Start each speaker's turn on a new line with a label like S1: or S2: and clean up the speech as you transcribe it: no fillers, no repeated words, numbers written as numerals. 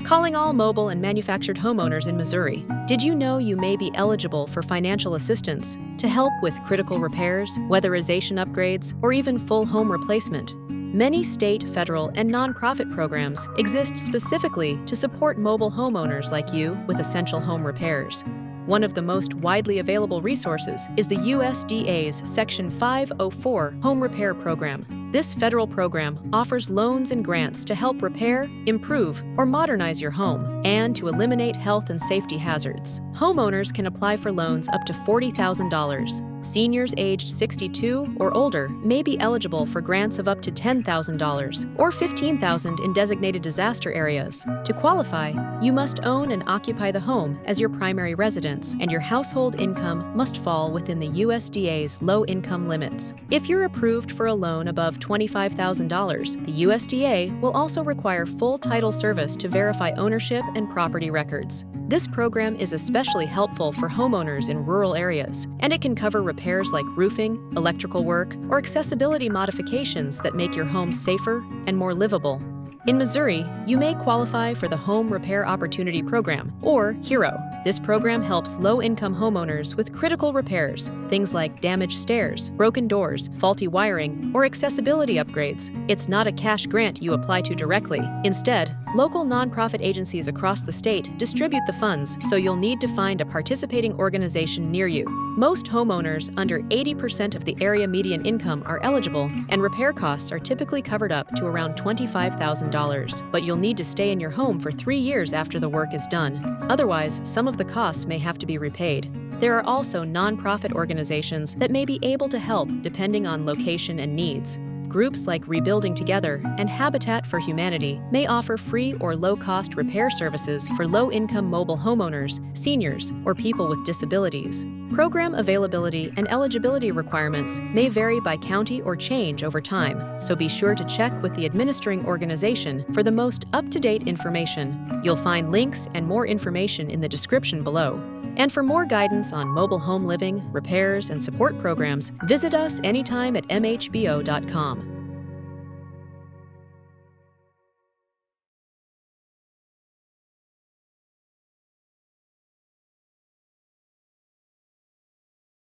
S1: Calling all mobile and manufactured homeowners in Missouri. Did you know you may be eligible for financial assistance to help with critical repairs, weatherization upgrades, or even full home replacement? Many state, federal, and nonprofit programs exist specifically to support mobile homeowners like you with essential home repairs. One of the most widely available resources is the USDA's Section 504 Home Repair Program. This federal program offers loans and grants to help repair, improve, or modernize your home, and to eliminate health and safety hazards. Homeowners can apply for loans up to $40,000. Seniors aged 62 or older may be eligible for grants of up to $10,000 or $15,000 in designated disaster areas. To qualify, you must own and occupy the home as your primary residence, and your household income must fall within the USDA's low-income limits. If you're approved for a loan above $25,000, the USDA will also require full title service to verify ownership and property records. This program is especially helpful for homeowners in rural areas, and it can cover repairs like roofing, electrical work, or accessibility modifications that make your home safer and more livable. In Missouri, you may qualify for the Home Repair Opportunity Program, or HERO. This program helps low-income homeowners with critical repairs, things like damaged stairs, broken doors, faulty wiring, or accessibility upgrades. It's not a cash grant you apply to directly. Instead, local nonprofit agencies across the state distribute the funds, so you'll need to find a participating organization near you. Most homeowners under 80% of the area median income are eligible, and repair costs are typically covered up to around $25,000. But you'll need to stay in your home for 3 years after the work is done. Otherwise, some of the costs may have to be repaid. There are also nonprofit organizations that may be able to help depending on location and needs. Groups like Rebuilding Together and Habitat for Humanity may offer free or low-cost repair services for low-income mobile homeowners, seniors, or people with disabilities. Program availability and eligibility requirements may vary by county or change over time, so be sure to check with the administering organization for the most up-to-date information. You'll find links and more information in the description below. And for more guidance on mobile home living, repairs, and support programs, visit us anytime at MHBO.com.